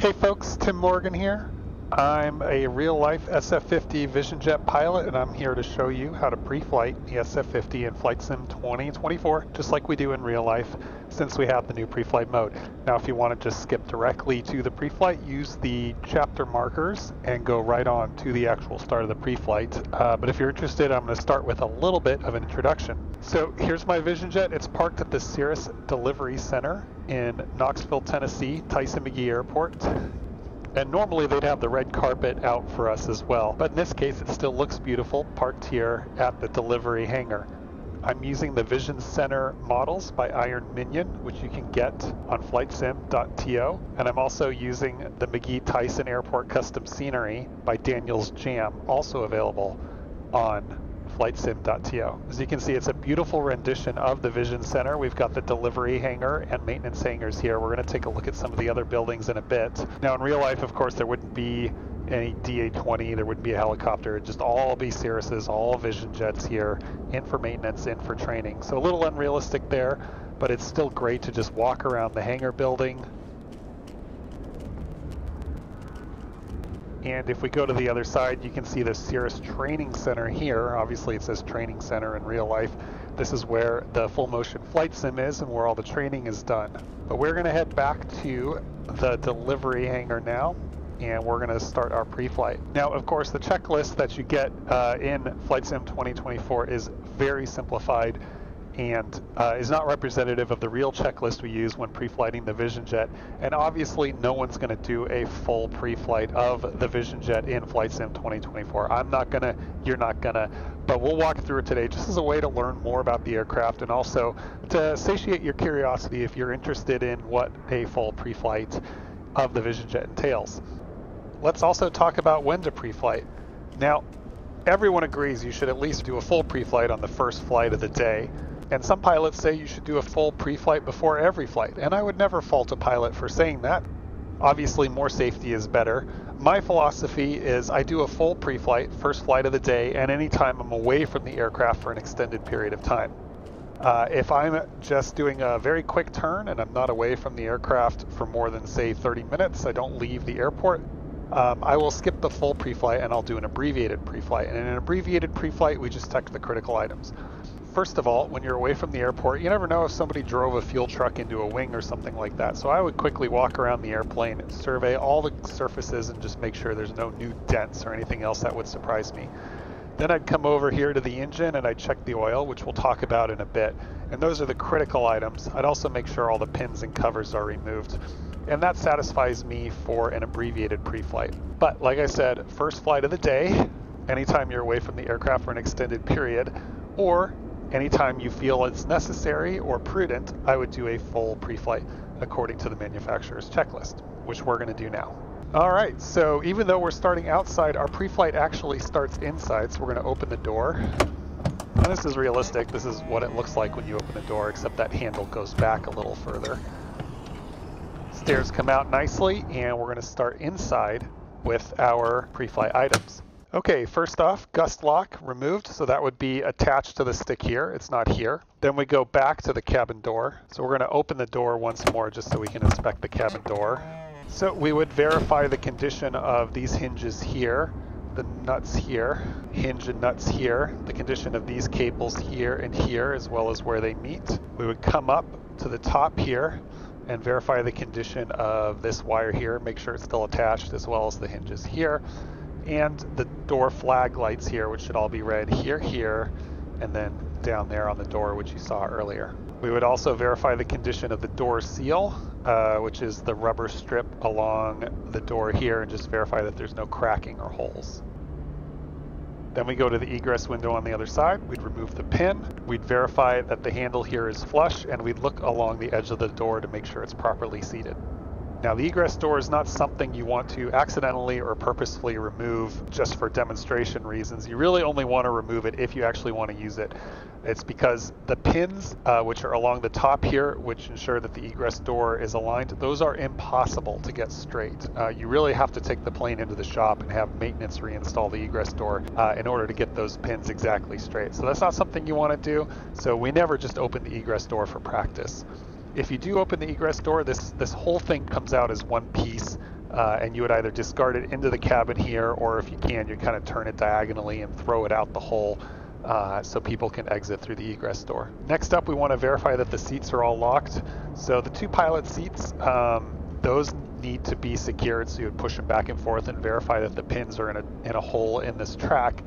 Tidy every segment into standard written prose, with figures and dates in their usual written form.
Hey folks, Tim Morgan here. I'm a real-life SF50 Vision Jet pilot, and I'm here to show you how to pre-flight the SF50 in Flight Sim 2024, just like we do in real life, since we have the new pre-flight mode. Now, if you want to just skip directly to the pre-flight, use the chapter markers and go right on to the actual start of the pre-flight. But if you're interested, I'm going to start with a little bit of an introduction. So here's my Vision Jet. It's parked at the Cirrus Delivery Center in Knoxville, Tennessee, Tyson McGee Airport. And normally they'd have the red carpet out for us as well, but in this case it still looks beautiful, parked here at the delivery hangar. I'm using the Vision Center models by Iron Minion, which you can get on flightsim.to, and I'm also using the McGee Tyson Airport Custom Scenery by Daniel's Jam, also available on flightsim.to. As you can see, it's a beautiful rendition of the Vision Center. We've got the delivery hangar and maintenance hangars here. We're going to take a look at some of the other buildings in a bit. Now, in real life, of course, there wouldn't be any DA-20, there wouldn't be a helicopter. It'd just all be Cirruses, all Vision Jets here, in for maintenance, in for training. So a little unrealistic there, but it's still great to just walk around the hangar building. And if we go to the other side, you can see the Cirrus Training Center here. Obviously it says Training Center in real life. This is where the full motion flight sim is and where all the training is done. But we're going to head back to the delivery hangar now, and we're going to start our pre-flight. Now, of course, the checklist that you get in Flight Sim 2024 is very simplified and is not representative of the real checklist we use when pre-flighting the Vision Jet. And obviously no one's going to do a full pre-flight of the Vision Jet in Flight Sim 2024. I'm not going to, you're not going to, but we'll walk through it today just as a way to learn more about the aircraft and also to satiate your curiosity if you're interested in what a full pre-flight of the Vision Jet entails. Let's also talk about when to pre-flight. Now, everyone agrees you should at least do a full pre-flight on the first flight of the day. And some pilots say you should do a full pre-flight before every flight, and I would never fault a pilot for saying that. Obviously, more safety is better. My philosophy is I do a full pre-flight, first flight of the day, and anytime I'm away from the aircraft for an extended period of time. If I'm just doing a very quick turn and I'm not away from the aircraft for more than, say, 30 minutes, I don't leave the airport, I will skip the full pre-flight and I'll do an abbreviated pre-flight. And in an abbreviated pre-flight, we just check the critical items. First of all, when you're away from the airport, you never know if somebody drove a fuel truck into a wing or something like that. So I would quickly walk around the airplane and survey all the surfaces and just make sure there's no new dents or anything else that would surprise me. Then I'd come over here to the engine and I'd check the oil, which we'll talk about in a bit. And those are the critical items. I'd also make sure all the pins and covers are removed. And that satisfies me for an abbreviated pre-flight. But like I said, first flight of the day, anytime you're away from the aircraft for an extended period, or anytime you feel it's necessary or prudent, I would do a full pre-flight according to the manufacturer's checklist, which we're going to do now. All right, so even though we're starting outside, our pre-flight actually starts inside, so we're going to open the door. And this is realistic. This is what it looks like when you open the door, except that handle goes back a little further. Stairs come out nicely, and we're going to start inside with our pre-flight items. Okay, first off, gust lock removed, so that would be attached to the stick here. It's not here. Then we go back to the cabin door. So we're going to open the door once more just so we can inspect the cabin door. So we would verify the condition of these hinges here, the nuts here, hinge and nuts here, the condition of these cables here and here, as well as where they meet. We would come up to the top here and verify the condition of this wire here, make sure it's still attached, as well as the hinges here. And the door flag lights here, which should all be red here, and then down there on the door, which you saw earlier. We would also verify the condition of the door seal, which is the rubber strip along the door here, and just verify that there's no cracking or holes. Then we go to the egress window on the other side. We'd remove the pin. We'd verify that the handle here is flush, and we'd look along the edge of the door to make sure it's properly seated. Now, the egress door is not something you want to accidentally or purposefully remove just for demonstration reasons. You really only want to remove it if you actually want to use it. It's because the pins, which are along the top here, which ensure that the egress door is aligned, those are impossible to get straight. You really have to take the plane into the shop and have maintenance reinstall the egress door in order to get those pins exactly straight. So that's not something you want to do. So we never just open the egress door for practice. If you do open the egress door, this whole thing comes out as one piece. and you would either discard it into the cabin here, or if you can, you kind of turn it diagonally and throw it out the hole so people can exit through the egress door. Next up, we want to verify that the seats are all locked. So the two pilot seats, those need to be secured, so you would push them back and forth and verify that the pins are in a hole in this track.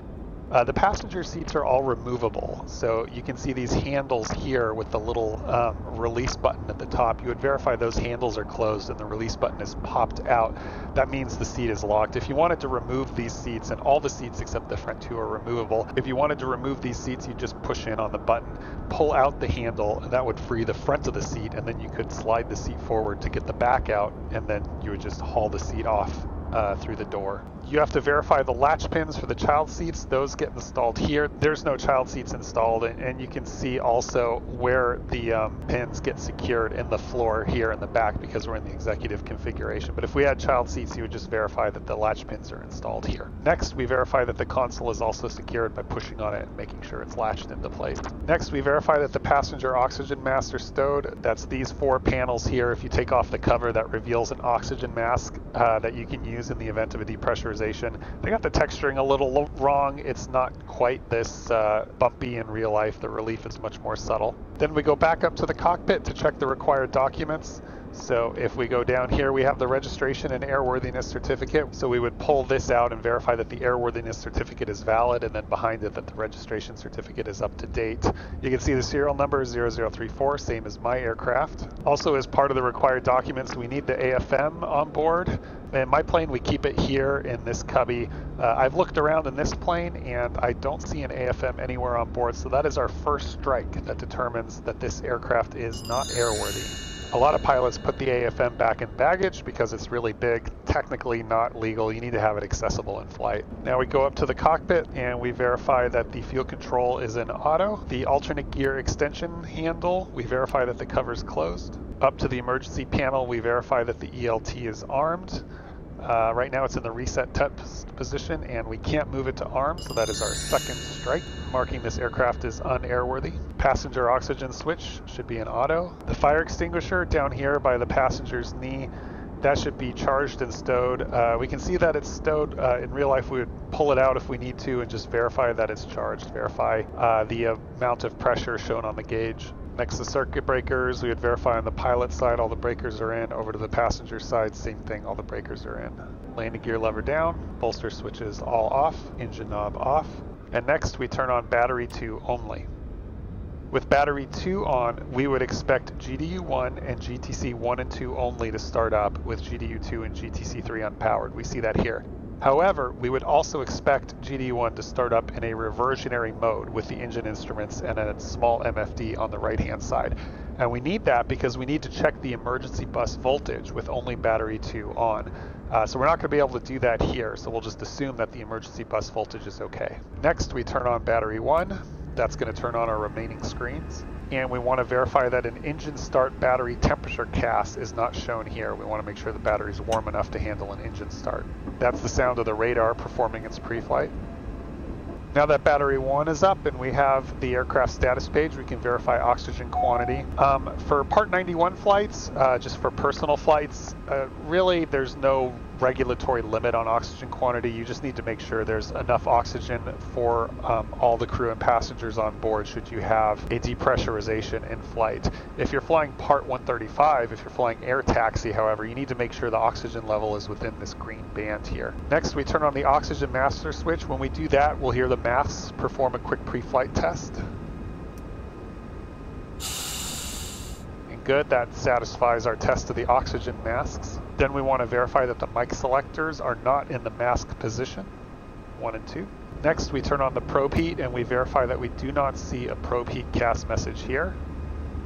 The passenger seats are all removable, so you can see these handles here with the little release button at the top. You would verify those handles are closed and the release button is popped out. That means the seat is locked. If you wanted to remove these seats, and all the seats except the front two are removable, if you wanted to remove these seats, you just push in on the button, pull out the handle, and that would free the front of the seat, and then you could slide the seat forward to get the back out, and then you would just haul the seat off through the door. You have to verify the latch pins for the child seats. Those get installed here. There's no child seats installed, and you can see also where the pins get secured in the floor here in the back because we're in the executive configuration. But if we had child seats, you would just verify that the latch pins are installed here. Next, we verify that the console is also secured by pushing on it and making sure it's latched into place. Next, we verify that the passenger oxygen masks are stowed. That's these four panels here. If you take off the cover, that reveals an oxygen mask that you can use in the event of a depressurization. They got the texturing a little wrong. It's not quite this bumpy in real life. The relief is much more subtle. Then we go back up to the cockpit to check the required documents. So if we go down here, we have the registration and airworthiness certificate. So we would pull this out and verify that the airworthiness certificate is valid, and then behind it that the registration certificate is up to date. You can see the serial number is 0034, same as my aircraft. Also, as part of the required documents, we need the AFM on board. In my plane, we keep it here in this cubby. I've looked around in this plane and I don't see an AFM anywhere on board, so that is our first strike that determines that this aircraft is not airworthy. A lot of pilots put the AFM back in baggage because it's really big, technically not legal. You need to have it accessible in flight. Now we go up to the cockpit and we verify that the fuel control is in auto. The alternate gear extension handle, we verify that the cover is closed. Up to the emergency panel, we verify that the ELT is armed. Right now it's in the reset test position and we can't move it to arm, so that is our second strike, marking this aircraft is unairworthy. Passenger oxygen switch should be in auto. The fire extinguisher down here by the passenger's knee, that should be charged and stowed. We can see that it's stowed. In real life we would pull it out if we need to and just verify that it's charged, verify the amount of pressure shown on the gauge. Next to circuit breakers, we would verify on the pilot side all the breakers are in. Over to the passenger side, same thing, all the breakers are in. Landing gear lever down, bolster switches all off, engine knob off. And next we turn on battery 2 only. With battery 2 on, we would expect GDU1 and GTC1 and 2 only to start up, with GDU2 and GTC3 unpowered. We see that here. However, we would also expect GDU1 to start up in a reversionary mode with the engine instruments and a small MFD on the right-hand side. And we need that because we need to check the emergency bus voltage with only battery 2 on. So we're not going to be able to do that here, so we'll just assume that the emergency bus voltage is okay. Next, we turn on battery 1. That's going to turn on our remaining screens. And we want to verify that an engine start battery temperature CAS is not shown here. We want to make sure the battery is warm enough to handle an engine start. That's the sound of the radar performing its pre-flight. Now that battery 1 is up and we have the aircraft status page, we can verify oxygen quantity. For Part 91 flights, just for personal flights, really there's no regulatory limit on oxygen quantity. You just need to make sure there's enough oxygen for all the crew and passengers on board should you have a depressurization in flight. If you're flying Part 135, if you're flying air taxi, however, you need to make sure the oxygen level is within this green band here. Next, we turn on the oxygen master switch. When we do that, we'll hear the masks perform a quick pre-flight test. And good, that satisfies our test of the oxygen masks. Then we want to verify that the mic selectors are not in the mask position, 1 and 2. Next, we turn on the probe heat and we verify that we do not see a probe heat CAS message here,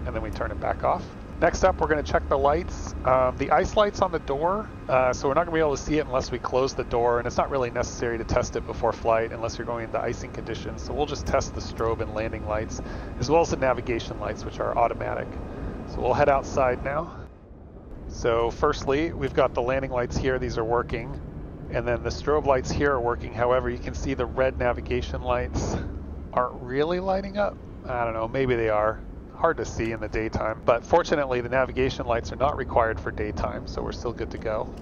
and then we turn it back off. Next up, we're going to check the lights. The ice light's on the door, so we're not going to be able to see it unless we close the door, and it's not really necessary to test it before flight unless you're going into icing conditions, so we'll just test the strobe and landing lights, as well as the navigation lights, which are automatic. So we'll head outside now. So firstly, we've got the landing lights here, these are working, and then the strobe lights here are working. However, you can see the red navigation lights aren't really lighting up. I don't know, maybe they are. Hard to see in the daytime, but fortunately the navigation lights are not required for daytime, so we're still good to go.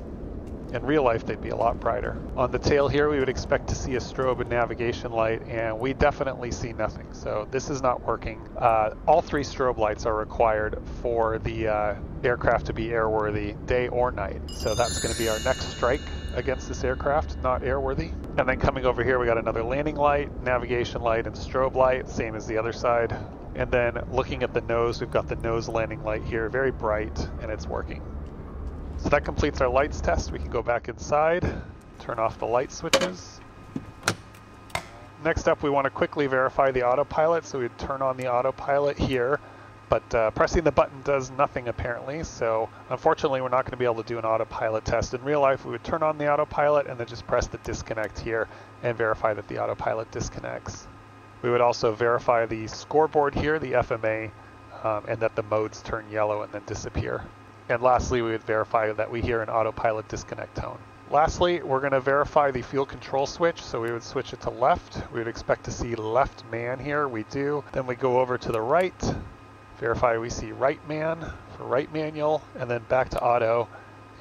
In real life, they'd be a lot brighter. On the tail here, we would expect to see a strobe and navigation light, and we definitely see nothing. So this is not working. All 3 strobe lights are required for the aircraft to be airworthy, day or night. So that's going to be our next strike against this aircraft, not airworthy. And then coming over here, we got another landing light, navigation light, and strobe light, same as the other side. And then looking at the nose, we've got the nose landing light here, very bright, and it's working. So that completes our lights test. We can go back inside, turn off the light switches. Next up, we want to quickly verify the autopilot, so we'd turn on the autopilot here, but pressing the button does nothing apparently, so unfortunately we're not going to be able to do an autopilot test. In real life, we would turn on the autopilot and then just press the disconnect here and verify that the autopilot disconnects. We would also verify the scoreboard here, the FMA, and that the modes turn yellow and then disappear. And lastly, we would verify that we hear an autopilot disconnect tone. Lastly, we're going to verify the fuel control switch, so we would switch it to left. We would expect to see left man here, we do. Then we go over to the right, verify we see right man for right manual, and then back to auto,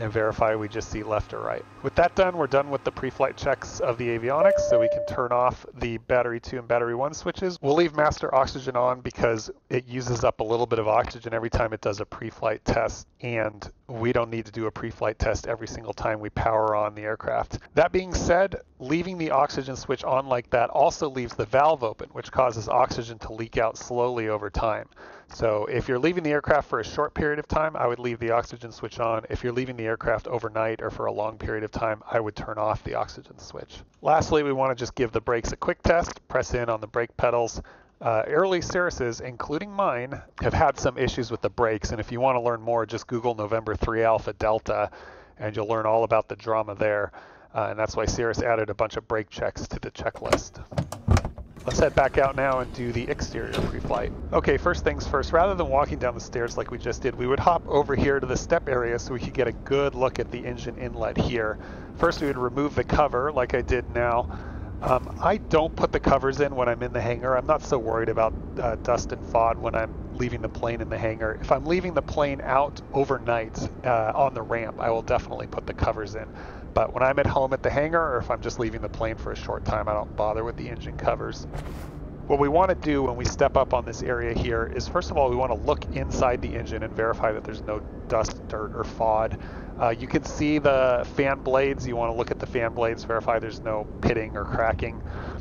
and verify we just see left or right. With that done, we're done with the pre-flight checks of the avionics, so we can turn off the battery 2 and battery 1 switches. We'll leave master oxygen on because it uses up a little bit of oxygen every time it does a pre-flight test, and we don't need to do a pre-flight test every single time we power on the aircraft. That being said, leaving the oxygen switch on like that also leaves the valve open, which causes oxygen to leak out slowly over time. So if you're leaving the aircraft for a short period of time, I would leave the oxygen switch on. If you're leaving the aircraft overnight or for a long period of time, I would turn off the oxygen switch. Lastly, we want to just give the brakes a quick test, press in on the brake pedals. Early Cirruses, including mine, have had some issues with the brakes, and if you want to learn more, just Google November 3 Alpha Delta, and you'll learn all about the drama there. And that's why Cirrus added a bunch of brake checks to the checklist. Let's head back out now and do the exterior pre-flight. Okay, first things first, rather than walking down the stairs like we just did, we would hop over here to the step area so we could get a good look at the engine inlet here. First, we would remove the cover like I did now. I don't put the covers in when I'm in the hangar. I'm not so worried about dust and FOD when I'm leaving the plane in the hangar. If I'm leaving the plane out overnight on the ramp, I will definitely put the covers in. But when I'm at home at the hangar, or if I'm just leaving the plane for a short time, I don't bother with the engine covers. What we want to do when we step up on this area here is, first of all, we want to look inside the engine and verify that there's no dust, dirt, or FOD. You can see the fan blades. You want to look at the fan blades, verify there's no pitting or cracking.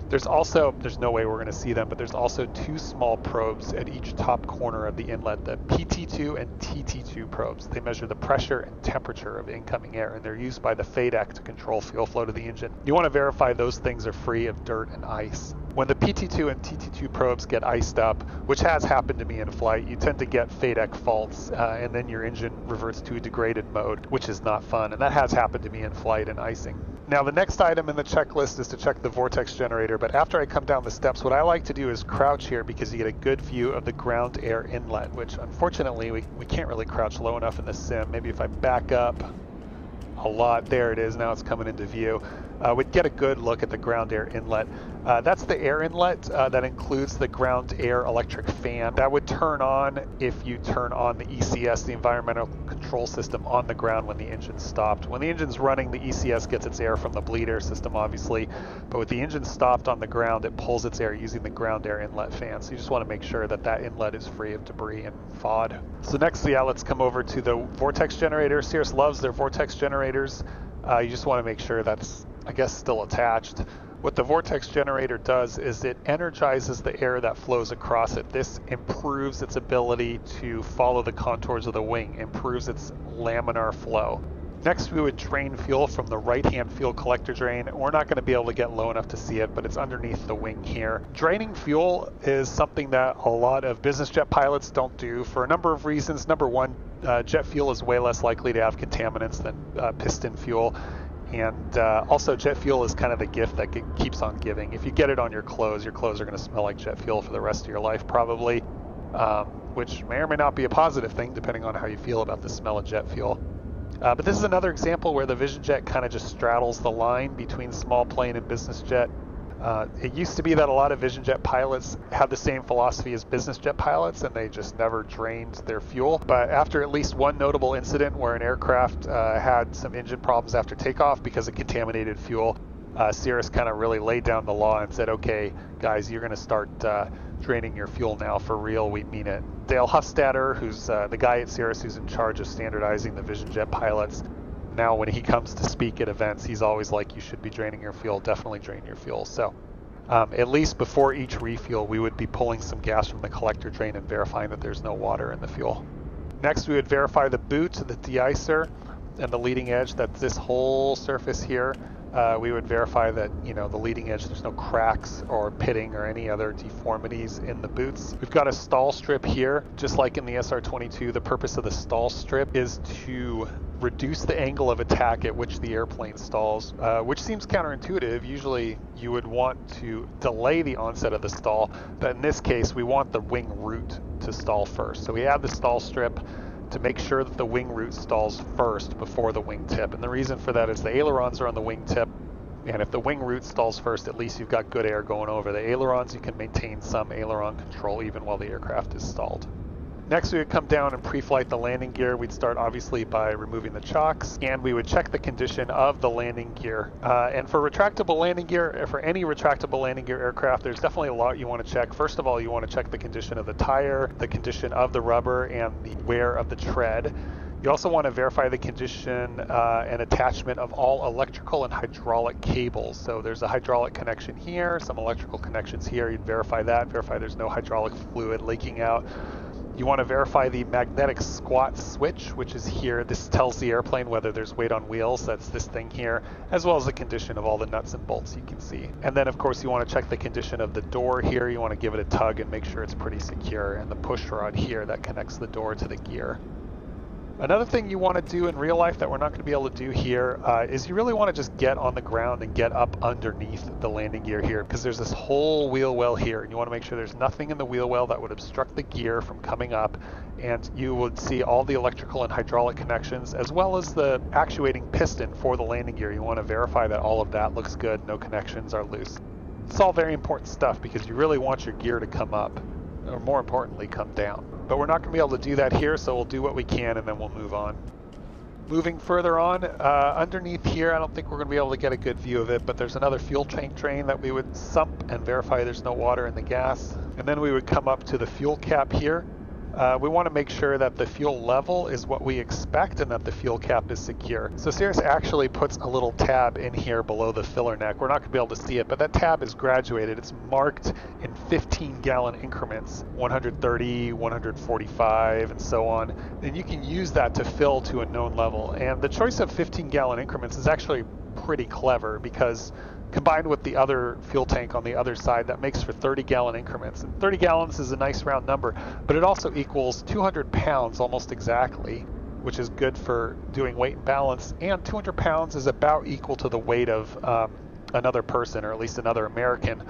There's no way we're going to see them, but there's also 2 small probes at each top corner of the inlet, the PT2 and TT2 probes. They measure the pressure and temperature of incoming air, and they're used by the FADEC to control fuel flow to the engine. You want to verify those things are free of dirt and ice. When the PT2 and TT2 probes get iced up, which has happened to me in flight, you tend to get FADEC faults, and then your engine reverts to a degraded mode, which is not fun, and that has happened to me in flight and icing. Now, the next item in the checklist is to check the vortex generator, but after I come down the steps, what I like to do is crouch here because you get a good view of the ground air inlet, which unfortunately we can't really crouch low enough in the sim. Maybe if I back up a lot, there it is, now it's coming into view. We'd get a good look at the ground air inlet. That's the air inlet that includes the ground air electric fan. That would turn on if you turn on the ECS, the environmental control system, on the ground when the engine's stopped. When the engine's running, the ECS gets its air from the bleed air system, obviously, but with the engine stopped on the ground, it pulls its air using the ground air inlet fan. So you just want to make sure that that inlet is free of debris and FOD. So next, let's come over to the vortex generator. Cirrus loves their vortex generators. You just want to make sure that's, I guess, still attached. What the vortex generator does is it energizes the air that flows across it. This improves its ability to follow the contours of the wing, improves its laminar flow. Next, we would drain fuel from the right-hand fuel collector drain. We're not going to be able to get low enough to see it, but it's underneath the wing here. Draining fuel is something that a lot of business jet pilots don't do for a number of reasons. Number one, jet fuel is way less likely to have contaminants than piston fuel. And also, jet fuel is kind of the gift that keeps on giving. If you get it on your clothes are going to smell like jet fuel for the rest of your life, probably, which may or may not be a positive thing, depending on how you feel about the smell of jet fuel. But this is another example where the Vision Jet kind of just straddles the line between small plane and business jet. It used to be that a lot of Vision Jet pilots had the same philosophy as business jet pilots, and they just never drained their fuel. But after at least one notable incident where an aircraft had some engine problems after takeoff because of contaminated fuel, Cirrus kind of really laid down the law and said, okay, guys, you're going to start draining your fuel now for real. We mean it. Dale Hufstadter, who's the guy at Cirrus who's in charge of standardizing the Vision Jet pilots, now when he comes to speak at events, he's always like, you should be draining your fuel, definitely drain your fuel. So at least before each refuel, we would be pulling some gas from the collector drain and verifying that there's no water in the fuel. Next, we would verify the boot, the de-icer, and the leading edge. That's this whole surface here. We would verify that, the leading edge, there's no cracks or pitting or any other deformities in the boots. We've got a stall strip here, just like in the SR-22. The purpose of the stall strip is to reduce the angle of attack at which the airplane stalls, which seems counterintuitive. Usually you would want to delay the onset of the stall, but in this case we want the wing root to stall first. So we add the stall strip to make sure that the wing root stalls first before the wingtip. And the reason for that is the ailerons are on the wingtip, and if the wing root stalls first, at least you've got good air going over the ailerons. You can maintain some aileron control even while the aircraft is stalled. Next, we would come down and pre-flight the landing gear. We'd start obviously by removing the chocks, and we would check the condition of the landing gear. And for retractable landing gear, for any retractable landing gear aircraft, there's definitely a lot you want to check. First of all, you want to check the condition of the tire, the condition of the rubber, and the wear of the tread. You also want to verify the condition and attachment of all electrical and hydraulic cables. So there's a hydraulic connection here, some electrical connections here. You'd verify that, verify there's no hydraulic fluid leaking out. You want to verify the magnetic squat switch, which is here. This tells the airplane whether there's weight on wheels, that's this thing here, as well as the condition of all the nuts and bolts you can see. And then of course you want to check the condition of the door here. You want to give it a tug and make sure it's pretty secure, and the push rod here that connects the door to the gear. Another thing you want to do in real life that we're not going to be able to do here is you really want to just get on the ground and get up underneath the landing gear here, because there's this whole wheel well here, and you want to make sure there's nothing in the wheel well that would obstruct the gear from coming up, and you would see all the electrical and hydraulic connections as well as the actuating piston for the landing gear. You want to verify that all of that looks good, no connections are loose. It's all very important stuff because you really want your gear to come up, or more importantly, come down. But we're not going to be able to do that here, so we'll do what we can and then we'll move on. Moving further on, underneath here, I don't think we're going to be able to get a good view of it, but there's another fuel tank drain that we would sump and verify there's no water in the gas. And then we would come up to the fuel cap here. We want to make sure that the fuel level is what we expect and that the fuel cap is secure. So Cirrus actually puts a little tab in here below the filler neck. We're not going to be able to see it, but that tab is graduated. It's marked in 15-gallon increments, 130, 145, and so on. And you can use that to fill to a known level. And the choice of 15-gallon increments is actually pretty clever, because combined with the other fuel tank on the other side, that makes for 30-gallon increments. And 30 gallons is a nice round number, but it also equals 200 pounds almost exactly, which is good for doing weight and balance. And 200 pounds is about equal to the weight of another person, or at least another American,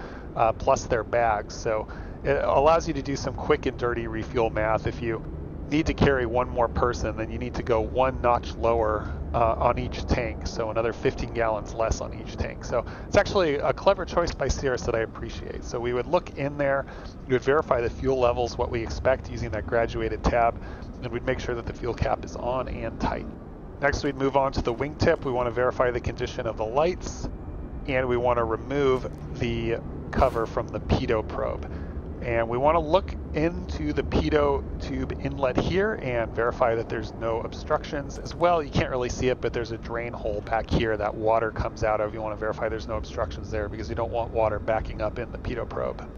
plus their bags. So it allows you to do some quick and dirty refuel math. If you need to carry one more person, then you need to go one notch lower on each tank, so another 15 gallons less on each tank. So it's actually a clever choice by Cirrus that I appreciate. So we would look in there, we would verify the fuel levels, what we expect using that graduated tab, and we'd make sure that the fuel cap is on and tight. Next, we'd move on to the wingtip. We want to verify the condition of the lights, and we want to remove the cover from the pitot probe. And we want to look into the pitot tube inlet here and verify that there's no obstructions as well. You can't really see it, but there's a drain hole back here that water comes out of. You want to verify there's no obstructions there because you don't want water backing up in the pitot probe.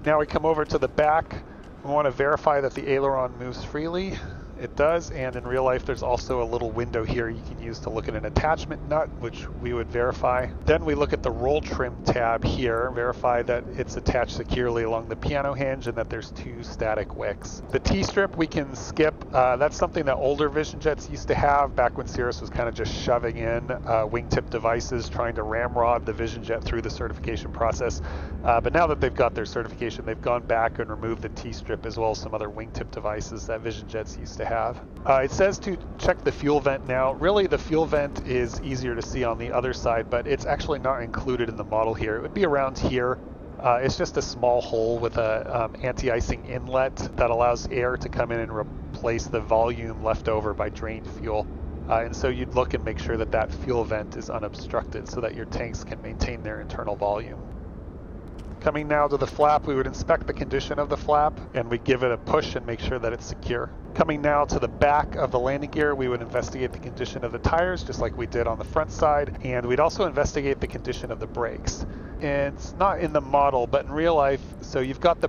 Now we come over to the back. We want to verify that the aileron moves freely. It does, and in real life there's also a little window here you can use to look at an attachment nut, which we would verify. Then we look at the roll trim tab here, verify that it's attached securely along the piano hinge and that there's two static wicks. The T-strip we can skip. That's something that older Vision Jets used to have back when Cirrus was kind of just shoving in wingtip devices, trying to ramrod the Vision Jet through the certification process. But now that they've got their certification, they've gone back and removed the T-strip as well as some other wingtip devices that Vision Jets used to to have. It says to check the fuel vent now. Really, the fuel vent is easier to see on the other side, but it's actually not included in the model here. It would be around here. It's just a small hole with a anti-icing inlet that allows air to come in and replace the volume left over by drained fuel. And so you'd look and make sure that that fuel vent is unobstructed so that your tanks can maintain their internal volume. Coming now to the flap, we would inspect the condition of the flap and we'd give it a push and make sure that it's secure. Coming now to the back of the landing gear, we would investigate the condition of the tires just like we did on the front side, and we'd also investigate the condition of the brakes. And it's not in the model, but in real life, so you've got the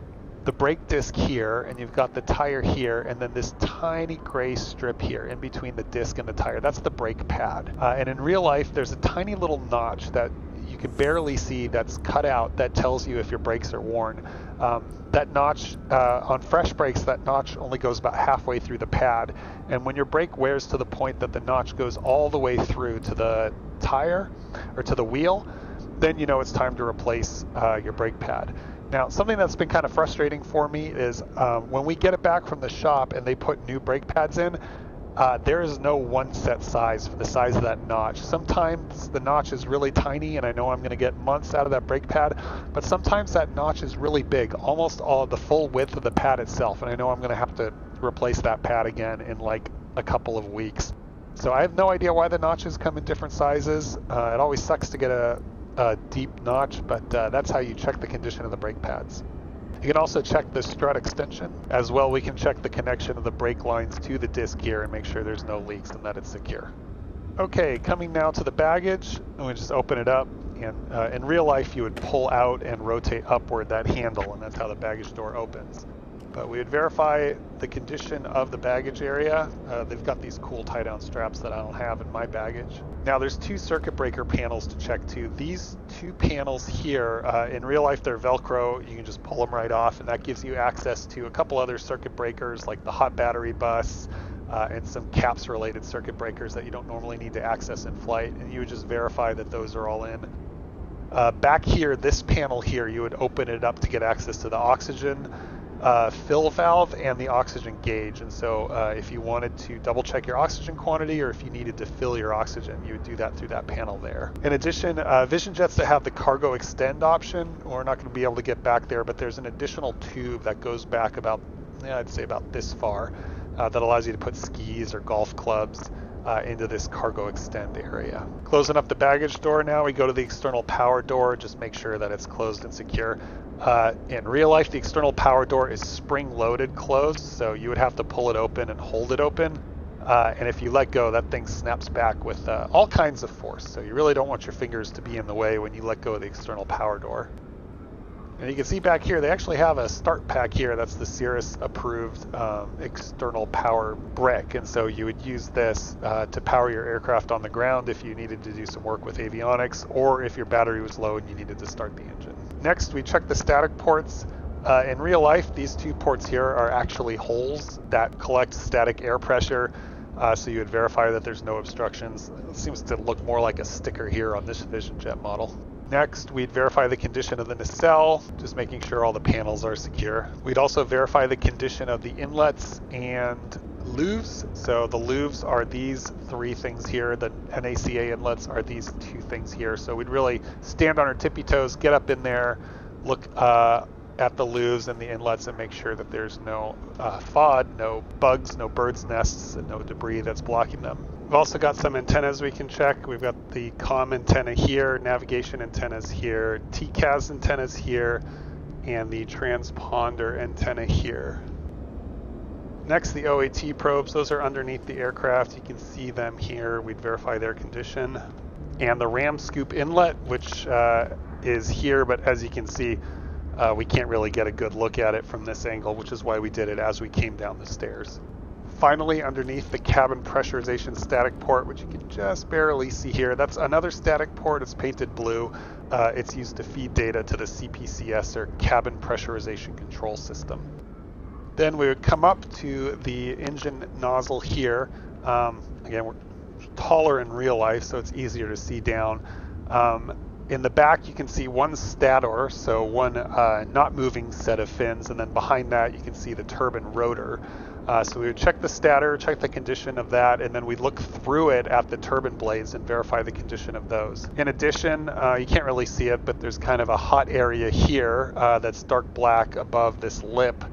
brake disc here and you've got the tire here, and then this tiny gray strip here in between the disc and the tire. That's the brake pad. And in real life, there's a tiny little notch that you can barely see that's cut out that tells you if your brakes are worn. That notch, on fresh brakes, that notch only goes about halfway through the pad. And when your brake wears to the point that the notch goes all the way through to the tire or to the wheel, then you know it's time to replace your brake pad. Now, something that's been kind of frustrating for me is when we get it back from the shop and they put new brake pads in, there is no one set size for the size of that notch. Sometimes the notch is really tiny and I know I'm going to get months out of that brake pad, but sometimes that notch is really big, almost all the full width of the pad itself, and I know I'm going to have to replace that pad again in like a couple of weeks. So I have no idea why the notches come in different sizes. It always sucks to get a deep notch, but that's how you check the condition of the brake pads. You can also check the strut extension. As well, we can check the connection of the brake lines to the disc here and make sure there's no leaks and that it's secure. Okay, coming now to the baggage, and we just open it up, and in real life you would pull out and rotate upward that handle, and that's how the baggage door opens. But we would verify the condition of the baggage area. They've got these cool tie-down straps that I don't have in my baggage. Now there's two circuit breaker panels to check too. These two panels here, in real life they're Velcro. You can just pull them right off, and that gives you access to a couple other circuit breakers like the hot battery bus and some caps related circuit breakers that you don't normally need to access in flight, and you would just verify that those are all in. Back here, this panel here, you would open it up to get access to the oxygen fill valve and the oxygen gauge, and so if you wanted to double check your oxygen quantity or if you needed to fill your oxygen, you would do that through that panel there. In addition, Vision Jets that have the cargo extend option, we're not going to be able to get back there, but there's an additional tube that goes back about, I'd say about this far, that allows you to put skis or golf clubs into this cargo extend area. Closing up the baggage door now, we go to the external power door, just make sure that it's closed and secure. In real life, the external power door is spring-loaded closed, so you would have to pull it open and hold it open. And if you let go, that thing snaps back with all kinds of force. So you really don't want your fingers to be in the way when you let go of the external power door. And you can see back here, they actually have a start pack here. That's the Cirrus approved external power brick. And so you would use this to power your aircraft on the ground if you needed to do some work with avionics, or if your battery was low and you needed to start the engine. Next, we check the static ports. In real life, these two ports here are actually holes that collect static air pressure. So you would verify that there's no obstructions. It seems to look more like a sticker here on this Vision Jet model. Next, we'd verify the condition of the nacelle, just making sure all the panels are secure. We'd also verify the condition of the inlets and luves. So the luves are these three things here. The NACA inlets are these two things here. So we'd really stand on our tippy toes, get up in there, look at the luves and the inlets and make sure that there's no FOD, no bugs, no birds' nests, and no debris that's blocking them. We've also got some antennas we can check. We've got the comm antenna here, navigation antennas here, TCAS antennas here, and the transponder antenna here. Next, the OAT probes. Those are underneath the aircraft. You can see them here. We'd verify their condition. And the ram scoop inlet, which is here, but as you can see, we can't really get a good look at it from this angle, which is why we did it as we came down the stairs. Finally, underneath the cabin pressurization static port, which you can just barely see here, that's another static port. It's painted blue. It's used to feed data to the CPCS, or cabin pressurization control system. Then we would come up to the engine nozzle here. Again, we're taller in real life, so it's easier to see down. In the back, you can see one stator, so one not moving set of fins, and then behind that, you can see the turbine rotor. So we would check the stator, check the condition of that, and then we look through it at the turbine blades and verify the condition of those. In addition, you can't really see it, but there's kind of a hot area here that's dark black above this lip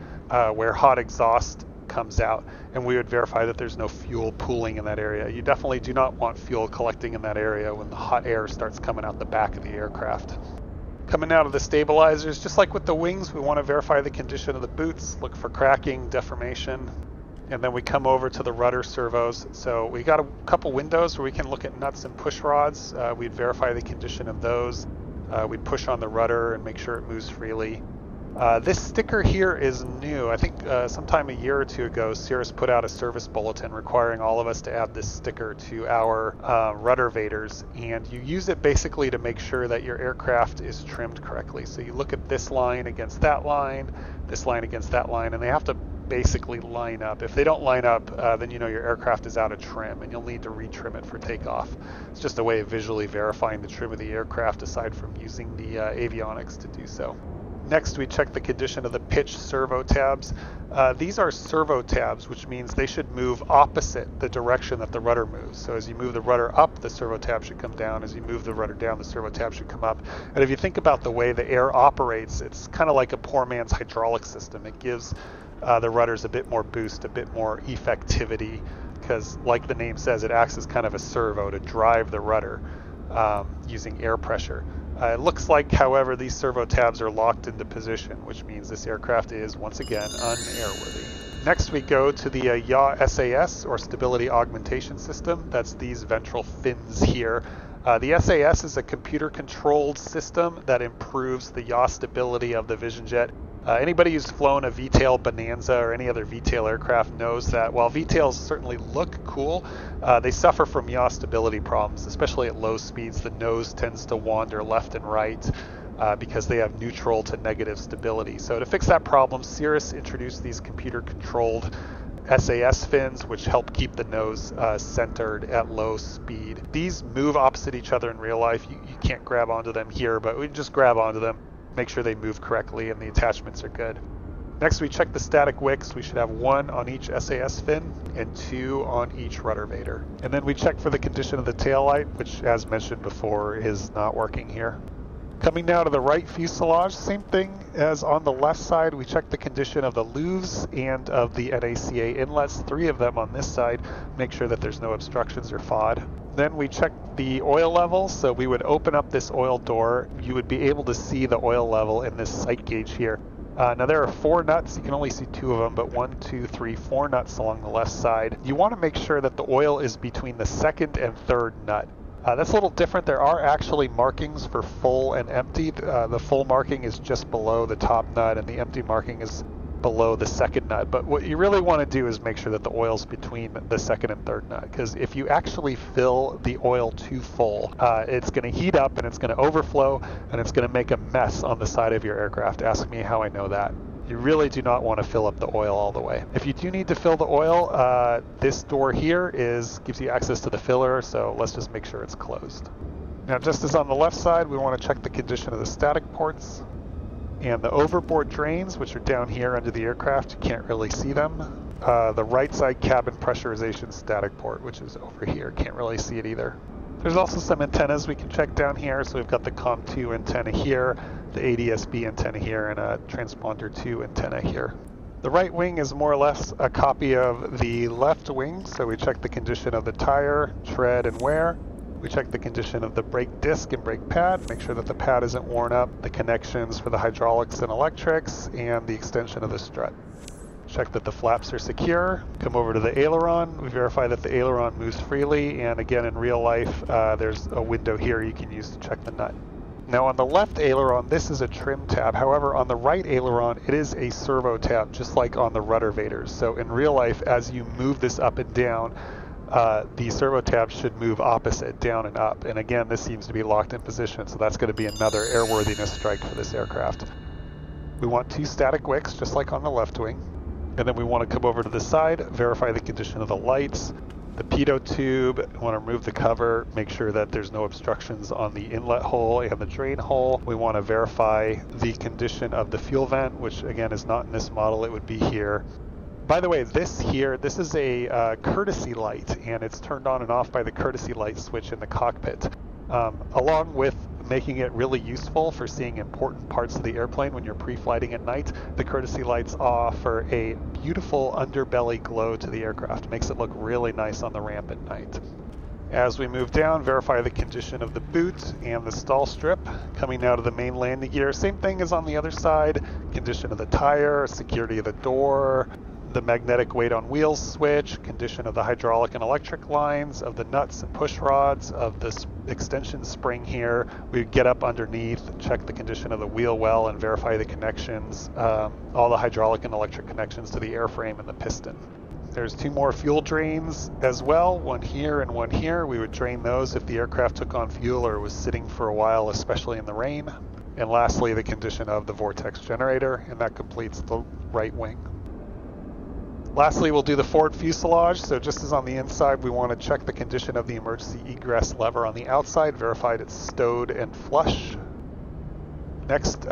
where hot exhaust comes out, and we would verify that there's no fuel pooling in that area. You definitely do not want fuel collecting in that area when the hot air starts coming out the back of the aircraft. Coming out of the stabilizers, just like with the wings, we want to verify the condition of the boots, look for cracking, deformation, and then we come over to the rudder servos. So we got a couple windows where we can look at nuts and push rods. We'd verify the condition of those. We'd push on the rudder and make sure it moves freely. This sticker here is new. I think sometime a year or two ago, Cirrus put out a service bulletin requiring all of us to add this sticker to our rudder vaders, and you use it basically to make sure that your aircraft is trimmed correctly. So you look at this line against that line, this line against that line, and they have to basically line up. If they don't line up, then you know your aircraft is out of trim and you'll need to retrim it for takeoff. It's just a way of visually verifying the trim of the aircraft aside from using the avionics to do so. Next, we check the condition of the pitch servo tabs. These are servo tabs, which means they should move opposite the direction that the rudder moves. So as you move the rudder up, the servo tab should come down. As you move the rudder down, the servo tab should come up. And if you think about the way the air operates, it's kind of like a poor man's hydraulic system. It gives the rudders a bit more boost, a bit more effectivity, because like the name says, it acts as kind of a servo to drive the rudder using air pressure. It looks like, however, these servo tabs are locked into position, which means this aircraft is, once again, unairworthy. Next, we go to the yaw SAS, or Stability Augmentation System. That's these ventral fins here. The SAS is a computer-controlled system that improves the yaw stability of the Vision Jet. Anybody who's flown a V-tail Bonanza or any other V-tail aircraft knows that while V-tails certainly look cool, they suffer from yaw stability problems, especially at low speeds. The nose tends to wander left and right because they have neutral to negative stability. So to fix that problem, Cirrus introduced these computer-controlled SAS fins, which help keep the nose centered at low speed. These move opposite each other in real life. You can't grab onto them here, but we just grab onto them, make sure they move correctly and the attachments are good. Next, we check the static wicks. We should have 1 on each SAS fin and 2 on each rudder vader. And then we check for the condition of the tail light, which, as mentioned before, is not working here. Coming now to the right fuselage, same thing as on the left side. We check the condition of the luves and of the NACA inlets, 3 of them on this side, make sure that there's no obstructions or FOD. Then we check the oil level, so we would open up this oil door. You would be able to see the oil level in this sight gauge here. Now there are 4 nuts, you can only see 2 of them, but 1, 2, 3, 4 nuts along the left side. You want to make sure that the oil is between the 2nd and 3rd nut. That's a little different. There are actually markings for full and empty. The full marking is just below the top nut and the empty marking is below the 2nd nut. But what you really want to do is make sure that the oil's between the 2nd and 3rd nut, because if you actually fill the oil too full, it's going to heat up and it's going to overflow and it's going to make a mess on the side of your aircraft. Ask me how I know that. You really do not want to fill up the oil all the way. If you do need to fill the oil, this door here gives you access to the filler, so let's just make sure it's closed. Now, just as on the left side, we want to check the condition of the static ports and the overboard drains, which are down here under the aircraft. You can't really see them. The right side cabin pressurization static port, which is over here. Can't really see it either. There's also some antennas we can check down here. So we've got the COM2 antenna here, the ADS-B antenna here, and a transponder 2 antenna here. The right wing is more or less a copy of the left wing. So we check the condition of the tire, tread, and wear. We check the condition of the brake disc and brake pad, make sure that the pad isn't worn up, the connections for the hydraulics and electrics, and the extension of the strut. Check that the flaps are secure. Come over to the aileron. We verify that the aileron moves freely, and again, in real life, there's a window here you can use to check the nut. Now on the left aileron, this is a trim tab. However, on the right aileron, it is a servo tab, just like on the rudder vaders. So in real life, as you move this up and down, the servo tabs should move opposite, down and up. And again, this seems to be locked in position, so that's going to be another airworthiness strike for this aircraft. We want 2 static wicks, just like on the left wing. And then we want to come over to the side, verify the condition of the lights, the pitot tube. We want to remove the cover, make sure that there's no obstructions on the inlet hole and the drain hole. We want to verify the condition of the fuel vent, which again is not in this model, it would be here. By the way, this is a courtesy light, and it's turned on and off by the courtesy light switch in the cockpit. Along with making it really useful for seeing important parts of the airplane when you're pre-flighting at night, the courtesy lights offer a beautiful underbelly glow to the aircraft. Makes it look really nice on the ramp at night. As we move down, verify the condition of the boot and the stall strip. Coming out of the main landing gear, same thing as on the other side. Condition of the tire, security of the door, the magnetic weight on wheels switch, condition of the hydraulic and electric lines, of the nuts and push rods, of this extension spring here. We get up underneath, check the condition of the wheel well, and verify the connections, all the hydraulic and electric connections to the airframe and the piston. There's 2 more fuel drains as well, one here and one here. We would drain those if the aircraft took on fuel or was sitting for a while, especially in the rain. And lastly, the condition of the vortex generator, and that completes the right wing. Lastly, we'll do the forward fuselage. So just as on the inside, we want to check the condition of the emergency egress lever on the outside, verified it's stowed and flush. Next,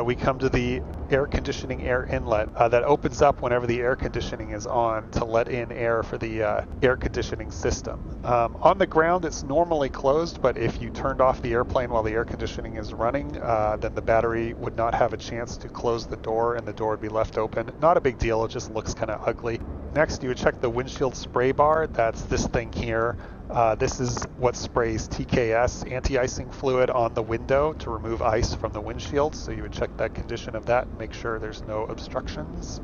we come to the air conditioning air inlet that opens up whenever the air conditioning is on to let in air for the air conditioning system. On the ground, it's normally closed, but if you turned off the airplane while the air conditioning is running, then the battery would not have a chance to close the door and the door would be left open. Not a big deal, it just looks kind of ugly. Next, you would check the windshield spray bar. That's this thing here. This is what sprays TKS, anti-icing fluid, on the window to remove ice from the windshield. So you would check that condition of that and make sure there's no obstructions.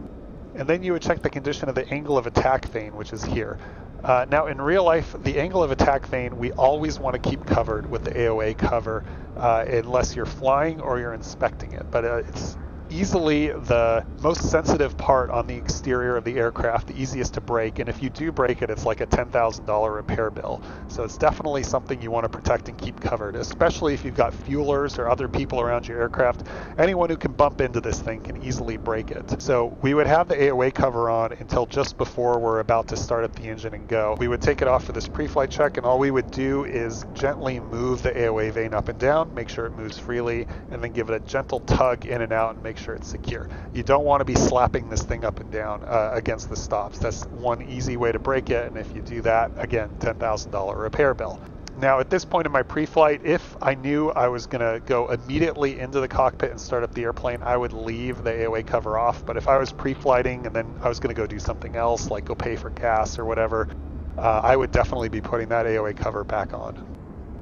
And then you would check the condition of the angle of attack vane, which is here. Now in real life, the angle of attack vane, we always want to keep covered with the AOA cover unless you're flying or you're inspecting it. But it's easily the most sensitive part on the exterior of the aircraft, the easiest to break, and if you do break it, it's like a $10,000 repair bill. So it's definitely something you want to protect and keep covered, especially if you've got fuelers or other people around your aircraft. Anyone who can bump into this thing can easily break it. So we would have the AOA cover on until just before we're about to start up the engine and go. We would take it off for this pre-flight check, and all we would do is gently move the AOA vane up and down, make sure it moves freely, and then give it a gentle tug in and out and make sure it's secure. You don't want to be slapping this thing up and down against the stops. That's one easy way to break it, and if you do that, again, $10,000 repair bill. Now at this point in my pre-flight, if I knew I was going to go immediately into the cockpit and start up the airplane, I would leave the AOA cover off. But if I was pre-flighting and then I was going to go do something else, like go pay for gas or whatever, I would definitely be putting that AOA cover back on.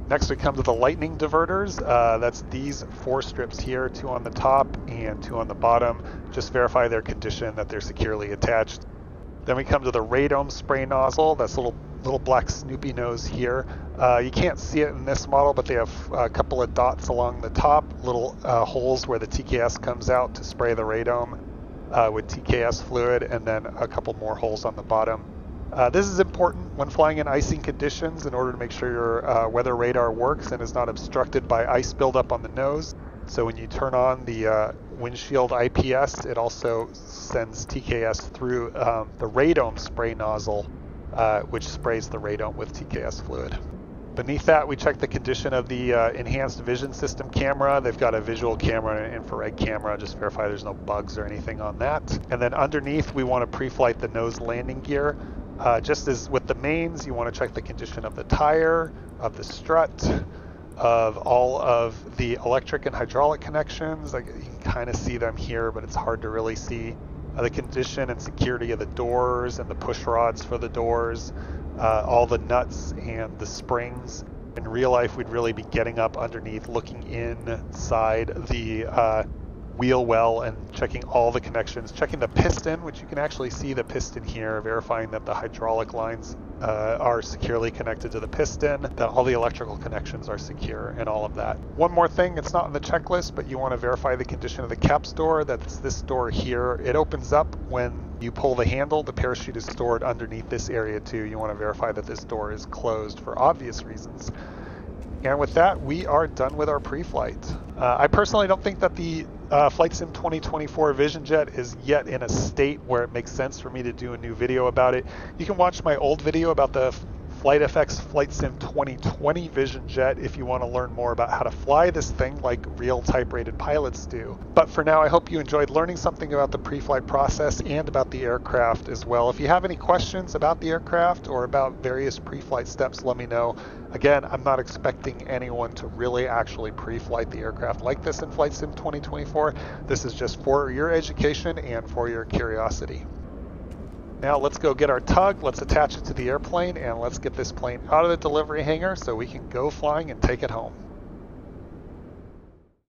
Next we come to the lightning diverters. That's these 4 strips here, 2 on the top and 2 on the bottom. Just verify their condition, that they're securely attached. Then we come to the radome spray nozzle. That's little black Snoopy nose here. You can't see it in this model, but they have a couple of dots along the top, little holes where the TKS comes out to spray the radome with TKS fluid, and then a couple more holes on the bottom. This is important when flying in icing conditions in order to make sure your weather radar works and is not obstructed by ice buildup on the nose. So when you turn on the windshield IPS, it also sends TKS through the radome spray nozzle, which sprays the radome with TKS fluid. Beneath that, we check the condition of the enhanced vision system camera. They've got a visual camera and an infrared camera. Just verify there's no bugs or anything on that. And then underneath, we want to pre-flight the nose landing gear. Just as with the mains, you want to check the condition of the tire, of the strut, of all of the electric and hydraulic connections. You can kind of see them here, but it's hard to really see. The condition and security of the doors and the push rods for the doors, all the nuts and the springs. In real life, we'd really be getting up underneath, looking inside the wheel well and checking all the connections, checking the piston, which you can actually see the piston here, verifying that the hydraulic lines are securely connected to the piston, that all the electrical connections are secure, and all of that. One more thing, it's not on the checklist, but you want to verify the condition of the caps door. That's this door here. It opens up when you pull the handle. The parachute is stored underneath this area too. You want to verify that this door is closed for obvious reasons. And with that, we are done with our pre-flight. I personally don't think that the Flight Sim 2024 Vision Jet is yet in a state where it makes sense for me to do a new video about it. You can watch my old video about the FlightFX Flight Sim 2020 Vision Jet if you want to learn more about how to fly this thing like real type-rated pilots do. But for now, I hope you enjoyed learning something about the pre-flight process and about the aircraft as well. If you have any questions about the aircraft or about various pre-flight steps, let me know. Again, I'm not expecting anyone to really actually pre-flight the aircraft like this in Flight Sim 2024. This is just for your education and for your curiosity. Now let's go get our tug, let's attach it to the airplane, and let's get this plane out of the delivery hangar so we can go flying and take it home.